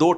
2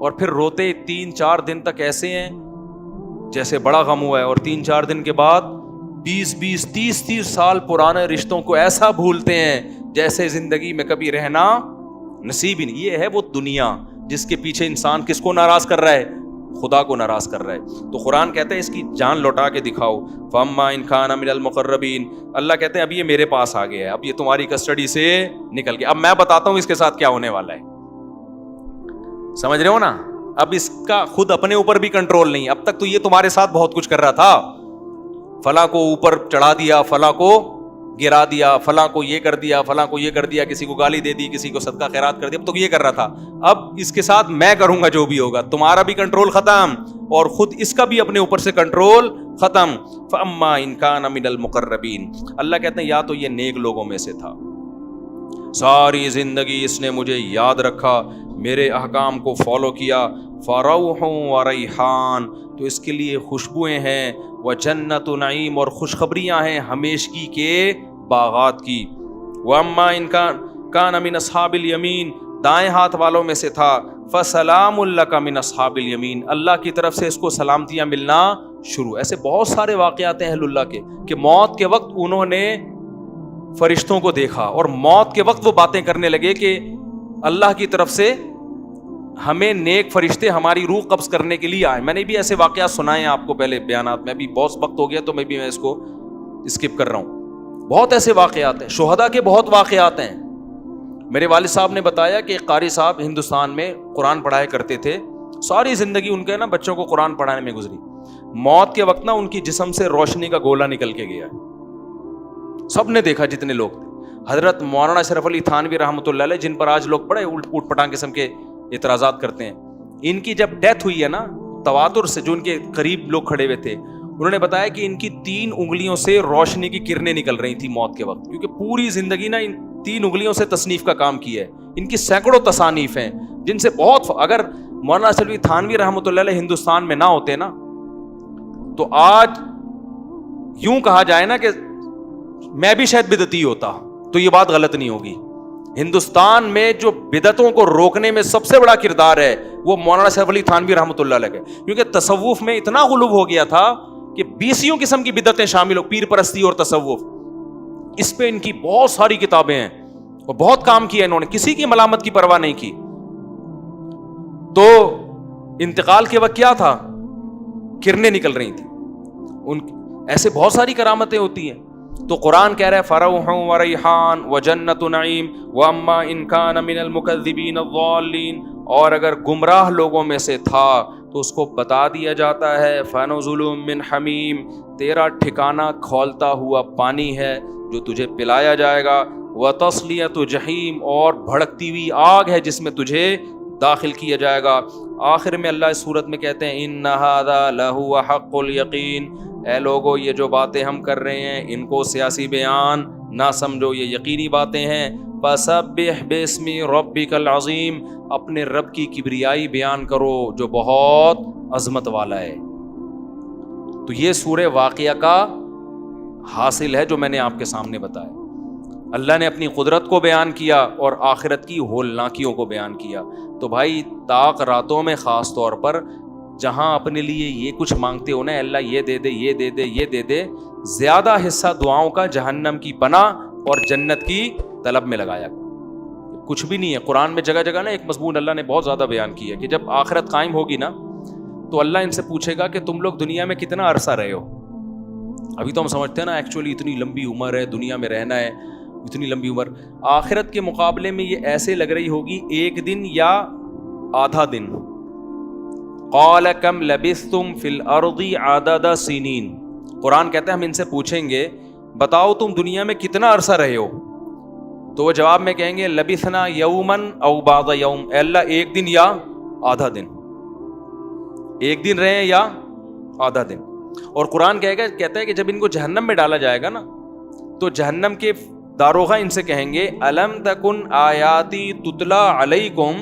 اور پھر روتے 3-4 دن تک ایسے ہیں جیسے بڑا غم ہوا ہے, اور 3-4 دن کے بعد 20-20 30-30 سال پرانے رشتوں کو ایسا بھولتے ہیں جیسے زندگی میں کبھی رہنا نصیب ہی نہیں. یہ ہے وہ دنیا جس کے پیچھے انسان کس کو ناراض کر رہا ہے؟ خدا کو ناراض کر رہا ہے. تو قرآن کہتا ہے اس کی جان لوٹا کے دکھاؤ. فَأَمَّا إِنْ كَانَ مِنَ الْمُقَرَّبِينَ, اللہ کہتے ہیں اب یہ میرے پاس آ گیا ہے, اب یہ تمہاری کسٹڈی سے نکل گیا. اب میں بتاتا ہوں اس کے ساتھ کیا ہونے والا ہے. سمجھ رہے ہو نا؟ اب اس کا خود اپنے اوپر بھی کنٹرول نہیں. اب تک تو یہ تمہارے ساتھ بہت کچھ کر رہا تھا, فلاں کو اوپر چڑھا دیا, فلاں کو گرا دیا, فلاں کو یہ کر دیا, فلاں کو یہ کر دیا, کسی کو گالی دے دی, کسی کو صدقہ خیرات کر دیا. اب تو یہ کر رہا تھا, اب اس کے ساتھ میں کروں گا جو بھی ہوگا. تمہارا بھی کنٹرول ختم اور خود اس کا بھی اپنے اوپر سے کنٹرول ختم. فَأَمَّا إِنْ كَانَ مِنَ الْمُقَرَّبِينَ, اللہ کہتے ہیں یا تو یہ نیک لوگوں میں سے تھا, ساری زندگی اس نے مجھے یاد رکھا, میرے احکام کو فالو کیا. فَرَوْحٌ وَرَيْحَانٌ, تو اس کے لیے خوشبوئیں ہیں, وَجَنَّتُ نَعِيمٌ, اور خوشخبریاں ہیں ہمیشگی کے باغات کی. وَأَمَّا إِنْ كَانَ مِنْ أَصْحَابِ الْيَمِينَ, دائیں ہاتھ والوں میں سے تھا. فَسَلَامٌ لَكَ مِنْ أَصْحَابِ الْيَمِينَ, اللہ کی طرف سے اس کو سلامتیاں ملنا شروع. ایسے بہت سارے واقعات ہیں اہل اللہ کے کہ موت کے وقت انہوں نے فرشتوں کو دیکھا اور موت کے وقت وہ باتیں کرنے لگے کہ اللہ کی طرف سے ہمیں نیک فرشتے ہماری روح قبض کرنے کے لیے آئے. میں نے بھی ایسے واقعات سنائے ہیں آپ کو پہلے بیانات میں, ابھی بہت وقت ہو گیا تو میں اس کو اسکپ کر رہا ہوں. بہت ایسے واقعات ہیں, شہداء کے بہت واقعات ہیں. میرے والد صاحب نے بتایا کہ قاری صاحب ہندوستان میں قرآن پڑھایا کرتے تھے, ساری زندگی ان کے نا بچوں کو قرآن پڑھانے میں گزری. موت کے وقت نا ان کی جسم سے روشنی کا گولا نکل کے گیا, سب نے دیکھا جتنے لوگ تھے. حضرت مولانا اشرف علی تھانوی رحمۃ اللہ علیہ, جن پر آج لوگ بڑے اوٹ پٹانگ قسم کے اعتراضات کرتے ہیں, ان کی جب ڈیتھ ہوئی ہے نا, تواتر سے جو ان کے قریب لوگ کھڑے ہوئے تھے, انہوں نے بتایا کہ ان کی 3 انگلیوں سے روشنی کی کرنیں نکل رہی تھی موت کے وقت, کیونکہ پوری زندگی نا ان 3 انگلیوں سے تصنیف کا کام کیا ہے. ان کی سینکڑوں تصانیف ہیں جن سے بہت, اگر مولانا اشرف علی تھانوی رحمۃ اللہ علیہ ہندوستان میں نہ ہوتے نا تو آج یوں کہا جائے نا کہ میں بھی شاید بدعتی ہوتا, تو یہ بات غلط نہیں ہوگی. ہندوستان میں جو بدعتوں کو روکنے میں سب سے بڑا کردار ہے وہ مولانا اشرف علی تھانوی رحمۃ اللہ علیہ کا, کیونکہ تصوف میں اتنا غلو ہو گیا تھا کہ 20 قسم کی بدعتیں شامل ہو, پیر پرستی اور تصوف. اس پہ ان کی بہت ساری کتابیں ہیں اور بہت کام کیا انہوں نے, کسی کی ملامت کی پرواہ نہیں کی. تو انتقال کے وقت کیا تھا, کرنیں نکل رہی تھیں. ایسے بہت ساری کرامتیں ہوتی ہیں. تو قرآن کہہ رہا ہے فروح وریحان وجنت نعیم واما ان کان من المکذبین الضالین, اور اگر گمراہ لوگوں میں سے تھا تو اس کو بتا دیا جاتا ہے فنزل من حمیم, تیرا ٹھکانہ کھولتا ہوا پانی ہے جو تجھے پلایا جائے گا. وتصلیۃ جحیم, اور بھڑکتی ہوئی آگ ہے جس میں تجھے داخل کیا جائے گا. آخر میں اللہ اس صورت میں کہتے ہیں ان ھذا لہو حق الیقین, اے لوگو یہ جو باتیں ہم کر رہے ہیں ان کو سیاسی بیان نہ سمجھو, یہ یقینی باتیں ہیں. فسبح باسم ربک العظیم, اپنے رب کی کبریائی بیان کرو جو بہت عظمت والا ہے. تو یہ سورہ واقعہ کا حاصل ہے جو میں نے آپ کے سامنے بتایا. اللہ نے اپنی قدرت کو بیان کیا اور آخرت کی ہولناکیوں کو بیان کیا. تو بھائی طاق راتوں میں خاص طور پر جہاں اپنے لیے یہ کچھ مانگتے ہو نا, اللہ یہ دے دے یہ دے دے یہ دے دے, زیادہ حصہ دعاؤں کا جہنم کی پناہ اور جنت کی طلب میں لگایا. کچھ بھی نہیں ہے. قرآن میں جگہ جگہ نا ایک مضمون اللہ نے بہت زیادہ بیان کیا کہ جب آخرت قائم ہوگی نا تو اللہ ان سے پوچھے گا کہ تم لوگ دنیا میں کتنا عرصہ رہے ہو. ابھی تو ہم سمجھتے ہیں نا ایکچولی اتنی لمبی عمر ہے, دنیا میں رہنا ہے اتنی لمبی عمر. آخرت کے مقابلے میں یہ ایسے لگ رہی ہوگی 1 دن یا آدھا دن. قال کم لبثتم فی الارض عدد سنین, قرآن کہتا ہے ہم ان سے پوچھیں گے بتاؤ تم دنیا میں کتنا عرصہ رہے ہو, تو وہ جواب میں کہیں گے لبثنا یوما او بعض یوم, اے اللہ 1 دن یا آدھا دن, 1 دن رہے یا آدھا دن. اور قرآن کہتا ہے کہ جب ان کو جہنم میں ڈالا جائے گا نا تو جہنم کے داروغہ ان سے کہیں گے الم تکن آیاتی تتلا علیکم,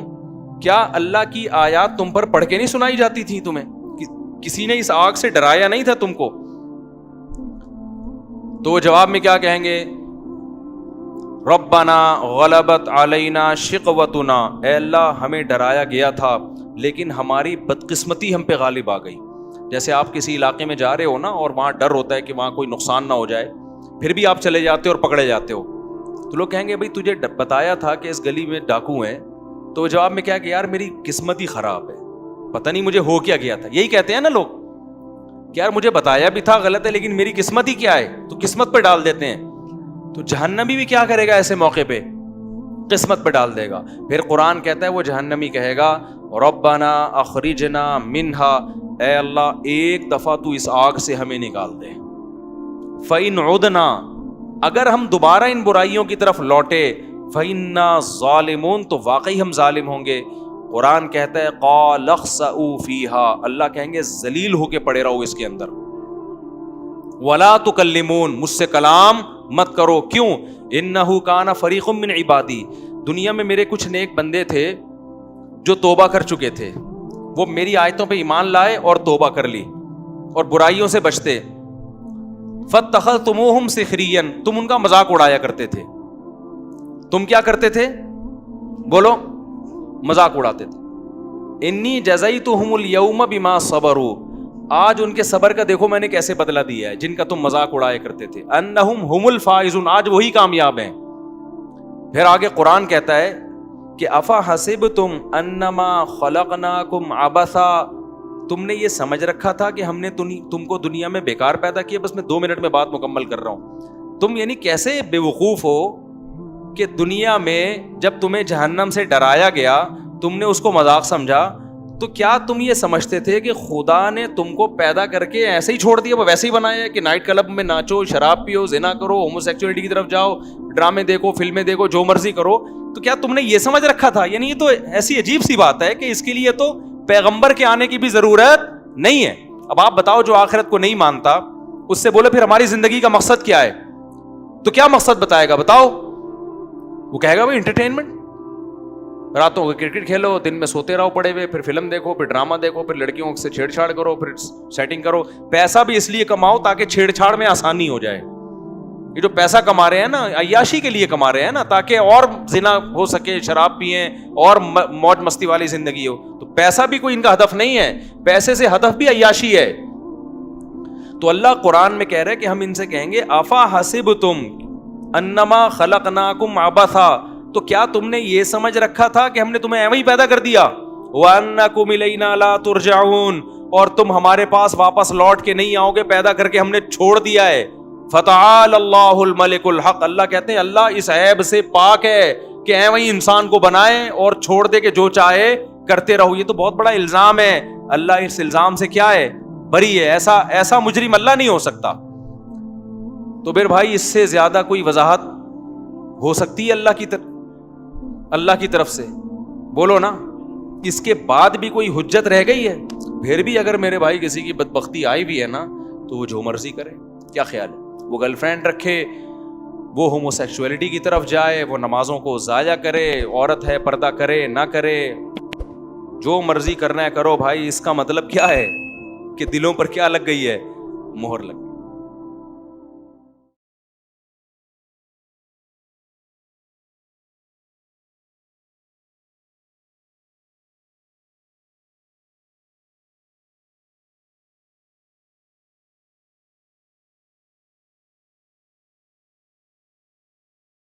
کیا اللہ کی آیات تم پر پڑھ کے نہیں سنائی جاتی تھی تمہیں, کسی نے اس آگ سے ڈرایا نہیں تھا تم کو. تو وہ جواب میں کیا کہیں گے ربنا غلبت علینا شقوتنا, اے اللہ ہمیں ڈرایا گیا تھا لیکن ہماری بدقسمتی ہم پہ غالب آ گئی. جیسے آپ کسی علاقے میں جا رہے ہو نا اور وہاں ڈر ہوتا ہے کہ وہاں کوئی نقصان نہ ہو جائے, پھر بھی آپ چلے جاتے ہو اور پکڑے جاتے ہو, تو لوگ کہیں گے بھائی تجھے بتایا تھا کہ اس گلی میں ڈاکو ہیں, تو جواب میں کیا کہ یار میری قسمت ہی خراب ہے, پتہ نہیں مجھے ہو کیا گیا تھا. یہی کہتے ہیں نا لوگ کہ یار مجھے بتایا بھی تھا غلط ہے, لیکن میری قسمت ہی کیا ہے, تو قسمت پہ ڈال دیتے ہیں. تو جہنمی بھی کیا کرے گا ایسے موقع پہ, قسمت پہ ڈال دے گا. پھر قرآن کہتا ہے وہ جہنمی کہے گا ربنا اخرجنا منہا, اے اللہ ایک دفعہ تو اس آگ سے ہمیں نکال دے. فإن عدنا, اگر ہم دوبارہ ان برائیوں کی طرف لوٹے, فإنا ظالمون, تو واقعی ہم ظالم ہوں گے. قرآن کہتا ہے قال اخسئوا فیہا, اللہ کہیں گے ذلیل ہو کے پڑے رہو اس کے اندر. ولا تکلمون, مجھ سے کلام مت کرو. کیوں؟ انہ کان فریق من عبادی, دنیا میں میرے کچھ نیک بندے تھے جو توبہ کر چکے تھے, وہ میری آیتوں پہ ایمان لائے اور توبہ کر لی اور برائیوں سے بچتے. فاتخذتموہم سخریا, تم ان کا مذاق اڑایا کرتے تھے. تم کیا کرتے تھے؟ بولو, مذاق اڑاتے تھے. انی جزیتہم الیوم بما صبروا, آج ان کے صبر کا دیکھو میں نے کیسے بدلہ دیا ہے, جن کا تم مذاق اڑایا کرتے تھے. انہم ہم الفائزون, آج وہی کامیاب ہیں. پھر آگے قرآن کہتا ہے کہ افا حسبتم انما خلقناکم عبثا, تم نے یہ سمجھ رکھا تھا کہ ہم نے تم کو دنیا میں بیکار پیدا کیا. بس میں 2 منٹ میں بات مکمل کر رہا ہوں. تم یعنی کیسے بے وقوف ہو کہ دنیا میں جب تمہیں جہنم سے ڈرایا گیا تم نے اس کو مذاق سمجھا, تو کیا تم یہ سمجھتے تھے کہ خدا نے تم کو پیدا کر کے ایسے ہی چھوڑ دیا, وہ ویسے ہی بنایا ہے کہ نائٹ کلب میں ناچو, شراب پیو, زنا کرو, ہومو سیکچولیٹی کی طرف جاؤ, ڈرامے دیکھو, فلمیں دیکھو, جو مرضی کرو. تو کیا تم نے یہ سمجھ رکھا تھا؟ یعنی یہ تو ایسی عجیب سی بات ہے کہ اس کے لیے تو پیغمبر کے آنے کی بھی ضرورت نہیں ہے. اب آپ بتاؤ جو آخرت کو نہیں مانتا اس سے بولے پھر ہماری زندگی کا مقصد کیا ہے, تو کیا مقصد بتائے گا بتاؤ؟ وہ کہے گا بھائی انٹرٹینمنٹ, راتوں کو کرکٹ کھیلو, دن میں سوتے رہو پڑے ہوئے, پھر فلم دیکھو, پھر ڈرامہ دیکھو, پھر لڑکیوں سے چھیڑ چھاڑ کرو, پھر سیٹنگ کرو. پیسہ بھی اس لیے کماؤ تاکہ چھیڑ چھاڑ میں آسانی ہو جائے. یہ جو پیسہ کما رہے ہیں نا عیاشی کے لیے کما رہے ہیں نا, تاکہ اور زنا ہو سکے, شراب پئیں اور موج مستی والی زندگی ہو. تو پیسہ بھی کوئی ان کا ہدف نہیں ہے, پیسے سے ہدف بھی عیاشی ہے. تو اللہ قرآن میں کہہ رہے کہ ہم ان سے کہیں گے افا حسبتم انما خلقناکم عبثا, تو کیا تم نے یہ سمجھ رکھا تھا کہ ہم نے تمہیں ایویں ہی پیدا کر دیا؟ وَأَنَّكُمْ إِلَيْنَا لَا تُرْجَعُونَ, اور تم ہمارے پاس واپس لوٹ کے نہیں آؤ گے, پیدا کر کے ہم نے چھوڑ دیا ہے. فَتَعَالَ اللَّهُ الْمَلِكُ الْحَقُّ, اللہ کہتے ہیں اللہ اس عیب سے پاک ہے کہ ایویں ہی انسان کو بنائے اور چھوڑ دے کہ جو چاہے کرتے رہو. یہ تو بہت بڑا الزام ہے. اللہ اس الزام سے کیا ہے؟ بری ہے. ایسا مجرم اللہ نہیں ہو سکتا. تو پھر بھائی اس سے زیادہ کوئی وضاحت ہو سکتی ہے اللہ کی طرف سے؟ بولو نا. اس کے بعد بھی کوئی حجت رہ گئی ہے؟ پھر بھی اگر میرے بھائی کسی کی بدبختی آئی بھی ہے نا تو وہ جو مرضی کرے. کیا خیال ہے؟ وہ گرل فرینڈ رکھے, وہ ہومو سیکچولیٹی کی طرف جائے, وہ نمازوں کو ضائع کرے, عورت ہے پردہ کرے نہ کرے, جو مرضی کرنا ہے کرو بھائی. اس کا مطلب کیا ہے کہ دلوں پر کیا لگ گئی ہے؟ مہر لگ گئی.